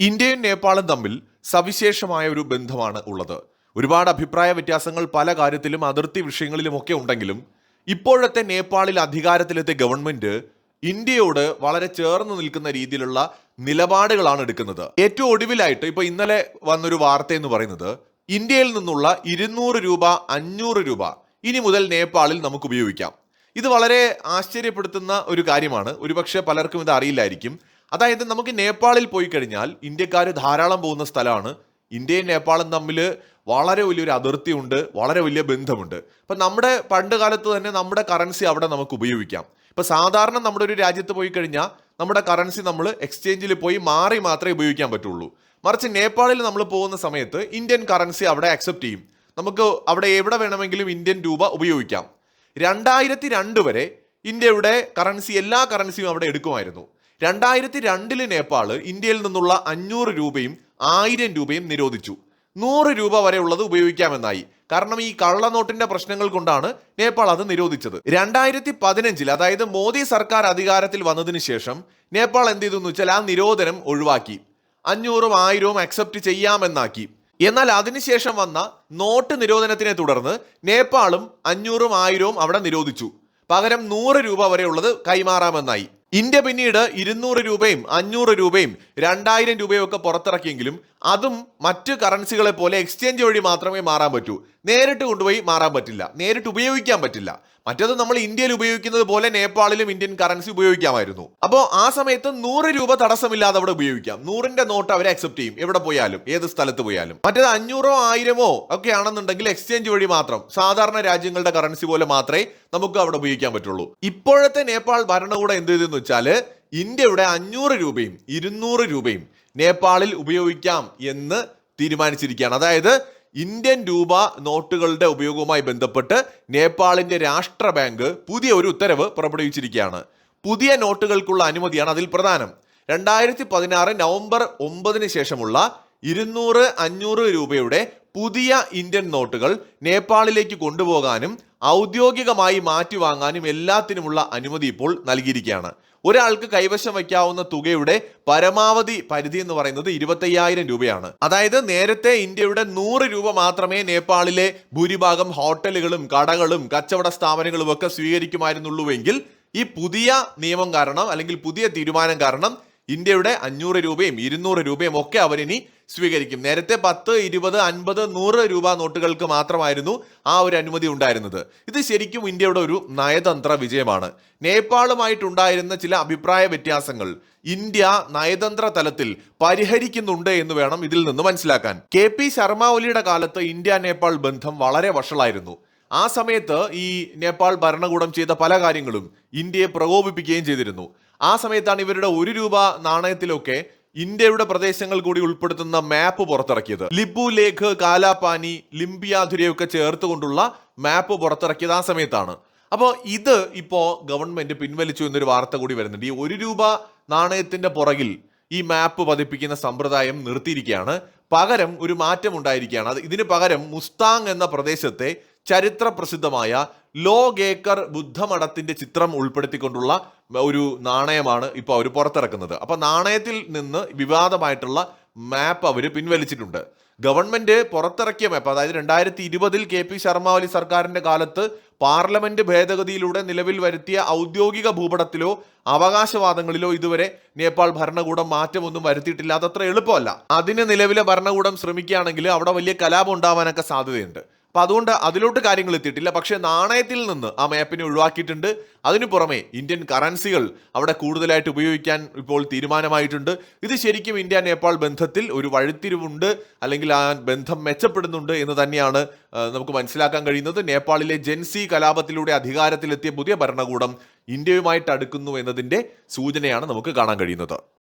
ഇന്ത്യയും നേപ്പാളും തമ്മിൽ സവിശേഷമായ ഒരു ബന്ധമാണ് ഉള്ളത്. ഒരുപാട് അഭിപ്രായ വ്യത്യാസങ്ങൾ പല കാര്യത്തിലും അതിർത്തി വിഷയങ്ങളിലുമൊക്കെ ഉണ്ടെങ്കിലും ഇപ്പോഴത്തെ നേപ്പാളിൽ അധികാരത്തിലെത്തിയ ഗവൺമെന്റ് ഇന്ത്യയോട് വളരെ ചേർന്ന് നിൽക്കുന്ന രീതിയിലുള്ള നിലപാടുകളാണ് എടുക്കുന്നത്. ഏറ്റവും ഒടുവിലായിട്ട് ഇപ്പൊ ഇന്നലെ വന്നൊരു വാർത്ത എന്ന് പറയുന്നത് ഇന്ത്യയിൽ നിന്നുള്ള 200 രൂപ 500 രൂപ ഇനി മുതൽ നേപ്പാളിൽ നമുക്ക് ഉപയോഗിക്കാം. ഇത് വളരെ ആശ്ചര്യപ്പെടുത്തുന്ന ഒരു കാര്യമാണ്. ഒരുപക്ഷെ പലർക്കും ഇത് അറിയില്ലായിരിക്കും. അതായത് നമുക്ക് നേപ്പാളിൽ പോയി കഴിഞ്ഞാൽ ഇന്ത്യക്കാർ ധാരാളം പോകുന്ന സ്ഥലമാണ്. ഇന്ത്യയും നേപ്പാളും തമ്മിൽ വളരെ വലിയൊരു അതിർത്തിയുണ്ട്, വളരെ വലിയ ബന്ധമുണ്ട്. ഇപ്പം നമ്മുടെ പണ്ട് കാലത്ത് തന്നെ നമ്മുടെ കറൻസി അവിടെ നമുക്ക് ഉപയോഗിക്കാം. ഇപ്പം സാധാരണ നമ്മുടെ ഒരു രാജ്യത്ത് പോയി കഴിഞ്ഞാൽ നമ്മുടെ കറൻസി നമ്മൾ എക്സ്ചേഞ്ചിൽ പോയി മാറി മാത്രമേ ഉപയോഗിക്കാൻ പറ്റുള്ളൂ. മറിച്ച് നേപ്പാളിൽ നമ്മൾ പോകുന്ന സമയത്ത് ഇന്ത്യൻ കറൻസി അവിടെ അക്സെപ്റ്റ് ചെയ്യും. നമുക്ക് അവിടെ എവിടെ വേണമെങ്കിലും ഇന്ത്യൻ രൂപ ഉപയോഗിക്കാം. 2002 വരെ ഇന്ത്യയുടെ കറൻസി എല്ലാ കറൻസിയും അവിടെ എടുക്കുമായിരുന്നു. 2002 നേപ്പാള് ഇന്ത്യയിൽ നിന്നുള്ള 500 രൂപയും 1000 രൂപയും നിരോധിച്ചു. 100 രൂപ വരെ ഉള്ളത് ഉപയോഗിക്കാമെന്നായി. കാരണം ഈ കള്ളനോട്ടിന്റെ പ്രശ്നങ്ങൾ കൊണ്ടാണ് നേപ്പാൾ അത് നിരോധിച്ചത്. 2015 അതായത് മോദി സർക്കാർ അധികാരത്തിൽ വന്നതിന് ശേഷം നേപ്പാൾ എന്ത് ചെയ്തു എന്ന് വെച്ചാൽ ആ നിരോധനം ഒഴിവാക്കി. 500ഉം 1000ഉം അക്സെപ്റ്റ് ചെയ്യാമെന്നാക്കി. എന്നാൽ അതിനുശേഷം വന്ന നോട്ട് നിരോധനത്തിനെ തുടർന്ന് നേപ്പാളും 500ഉം 1000ഉം അവിടെ നിരോധിച്ചു. പകരം 100 രൂപ വരെയുള്ളത് കൈമാറാമെന്നായി. ഇന്ത്യ പിന്നീട് 200 രൂപയും 500 രൂപയും 2000 രൂപയും ഒക്കെ പുറത്തിറക്കിയെങ്കിലും അതും മറ്റ് കറൻസികളെ പോലെ എക്സ്ചേഞ്ച് വഴി മാത്രമേ മാറാൻ പറ്റൂ. നേരിട്ട് കൊണ്ടുപോയി മാറാൻ പറ്റില്ല, നേരിട്ട് ഉപയോഗിക്കാൻ പറ്റില്ല. മറ്റേത് നമ്മൾ ഇന്ത്യയിൽ ഉപയോഗിക്കുന്നത് പോലെ നേപ്പാളിലും ഇന്ത്യൻ കറൻസി ഉപയോഗിക്കാമായിരുന്നു. അപ്പോൾ ആ സമയത്ത് 100 രൂപ തടസ്സമില്ലാതെ അവിടെ ഉപയോഗിക്കാം. 100ന്റെ നോട്ട് അവരെ അക്സെപ്റ്റ് ചെയ്യും, എവിടെ പോയാലും ഏത് സ്ഥലത്ത് പോയാലും. മറ്റേത് 500ഓ 1000ഓ ഒക്കെ ആണെന്നുണ്ടെങ്കിൽ എക്സ്ചേഞ്ച് വഴി മാത്രം, സാധാരണ രാജ്യങ്ങളുടെ കറൻസി പോലെ മാത്രമേ നമുക്ക് അവിടെ ഉപയോഗിക്കാൻ പറ്റുള്ളൂ. ഇപ്പോഴത്തെ നേപ്പാൾ ഭരണകൂടം എന്ത് ചെയ്തെന്ന് വെച്ചാൽ ഇന്ത്യയുടെ 500 രൂപയും 200 രൂപയും നേപ്പാളിൽ ഉപയോഗിക്കാം എന്ന് തീരുമാനിച്ചിരിക്കുകയാണ്. അതായത് ഇന്ത്യൻ രൂപ നോട്ടുകളുടെ ഉപയോഗവുമായി ബന്ധപ്പെട്ട് നേപ്പാളിന്റെ രാഷ്ട്ര ബാങ്ക് പുതിയ ഒരു ഉത്തരവ് പുറപ്പെടുവിച്ചിരിക്കുകയാണ്. പുതിയ നോട്ടുകൾക്കുള്ള അനുമതിയാണ് അതിൽ പ്രധാനം. 2016 നവംബർ 9 ശേഷമുള്ള 200, 500 രൂപയുടെ പുതിയ ഇന്ത്യൻ നോട്ടുകൾ നേപ്പാളിലേക്ക് കൊണ്ടുപോകാനും ഔദ്യോഗികമായി മാറ്റിവാങ്ങാനും എല്ലാത്തിനുമുള്ള അനുമതി ഇപ്പോൾ നൽകിയിരിക്കുകയാണ്. ഒരാൾക്ക് കൈവശം വയ്ക്കാവുന്ന തുകയുടെ പരമാവധി പരിധി എന്ന് പറയുന്നത് 25,000 രൂപയാണ്. അതായത് നേരത്തെ ഇന്ത്യയുടെ 100 രൂപ മാത്രമേ നേപ്പാളിലെ ഭൂരിഭാഗം ഹോട്ടലുകളും കടകളും കച്ചവട സ്ഥാപനങ്ങളും ഒക്കെ സ്വീകരിക്കുമായിരുന്നുള്ളൂവെങ്കിൽ ഈ പുതിയ നിയമം കാരണം അല്ലെങ്കിൽ പുതിയ തീരുമാനം കാരണം ഇന്ത്യയുടെ 500 രൂപയും 200 രൂപയും ഒക്കെ അവരിനി സ്വീകരിക്കും. നേരത്തെ 10, 20, 50, 100 രൂപ നോട്ടുകൾക്ക് മാത്രമായിരുന്നു ആ ഒരു അനുമതി ഉണ്ടായിരുന്നത്. ഇത് ശരിക്കും ഇന്ത്യയുടെ ഒരു നയതന്ത്ര വിജയമാണ്. നേപ്പാളുമായിട്ടുണ്ടായിരുന്ന ചില അഭിപ്രായ വ്യത്യാസങ്ങൾ ഇന്ത്യ നയതന്ത്ര തലത്തിൽ പരിഹരിക്കുന്നുണ്ട് എന്ന് വേണം ഇതിൽ നിന്ന് മനസ്സിലാക്കാൻ. KP ശർമ്മ ഒലിയുടെ കാലത്ത് ഇന്ത്യ നേപ്പാൾ ബന്ധം വളരെ വഷളായിരുന്നു. ആ സമയത്ത് ഈ നേപ്പാൾ ഭരണകൂടം ചെയ്ത പല കാര്യങ്ങളും ഇന്ത്യയെ പ്രകോപിപ്പിക്കുകയും ചെയ്തിരുന്നു. ആ സമയത്താണ് ഇവരുടെ 1 രൂപ നാണയത്തിലൊക്കെ ഇന്ത്യയുടെ പ്രദേശങ്ങൾ കൂടി ഉൾപ്പെടുത്തുന്ന മാപ്പ് പുറത്തിറക്കിയത്. ലിബു ലേഖ്, കാലാപാനി, ലിംബിയാധുരയൊക്കെ ചേർത്തുകൊണ്ടുള്ള മാപ്പ് പുറത്തിറക്കിയത് ആ സമയത്താണ്. അപ്പോൾ ഇത് ഇപ്പോ ഗവൺമെന്റ് പിൻവലിച്ചു എന്നൊരു വാർത്ത കൂടി വരുന്നുണ്ട്. ഈ 1 രൂപ നാണയത്തിന്റെ പുറകിൽ ഈ മാപ്പ് പതിപ്പിക്കുന്ന സമ്പ്രദായം നിർത്തിയിരിക്കുകയാണ്. പകരം ഒരു മാറ്റം ഉണ്ടായിരിക്കുകയാണ്. ഇതിന് പകരം മുസ്താങ് എന്ന പ്രദേശത്തെ ചരിത്ര പ്രസിദ്ധമായ ലോഗേക്കർ ബുദ്ധമഠത്തിന്റെ ചിത്രം ഉൾപ്പെടുത്തിക്കൊണ്ടുള്ള ഒരു നാണയമാണ് ഇപ്പോൾ അവർ പുറത്തിറക്കുന്നത്. അപ്പൊ നാണയത്തിൽ നിന്ന് വിവാദമായിട്ടുള്ള മാപ്പ് അവർ പിൻവലിച്ചിട്ടുണ്ട്. ഗവൺമെന്റ് പുറത്തിറക്കിയ മാപ്പ്, അതായത് 2020 KP ശർമ്മ ഒലി സർക്കാരിന്റെ കാലത്ത് പാർലമെന്റ് ഭേദഗതിയിലൂടെ നിലവിൽ വരുത്തിയ ഔദ്യോഗിക ഭൂപടത്തിലോ അവകാശവാദങ്ങളിലോ ഇതുവരെ നേപ്പാൾ ഭരണകൂടം മാറ്റമൊന്നും വരുത്തിയിട്ടില്ല. അതത്ര എളുപ്പമല്ല. അതിന് നിലവിലെ ഭരണകൂടം ശ്രമിക്കുകയാണെങ്കിൽ അവിടെ വലിയ കലാപം ഉണ്ടാവാനൊക്കെ സാധ്യതയുണ്ട്. അപ്പൊ അതുകൊണ്ട് അതിലോട്ട് കാര്യങ്ങൾ എത്തിയിട്ടില്ല. പക്ഷെ നാണയത്തിൽ നിന്ന് ആ മാപ്പിനെ ഒഴിവാക്കിയിട്ടുണ്ട്. അതിനു പുറമെ ഇന്ത്യൻ കറൻസികൾ അവിടെ കൂടുതലായിട്ട് ഉപയോഗിക്കാൻ ഇപ്പോൾ തീരുമാനമായിട്ടുണ്ട്. ഇത് ശരിക്കും ഇന്ത്യ നേപ്പാൾ ബന്ധത്തിൽ ഒരു വഴിത്തിരിവുണ്ട്, അല്ലെങ്കിൽ ആ ബന്ധം മെച്ചപ്പെടുന്നുണ്ട് എന്ന് തന്നെയാണ് നമുക്ക് മനസ്സിലാക്കാൻ കഴിയുന്നത്. നേപ്പാളിലെ ജെൻസി കലാപത്തിലൂടെ അധികാരത്തിലെത്തിയ പുതിയ ഭരണകൂടം ഇന്ത്യയുമായിട്ട് അടുക്കുന്നു എന്നതിന്റെ സൂചനയാണ് നമുക്ക് കാണാൻ കഴിയുന്നത്.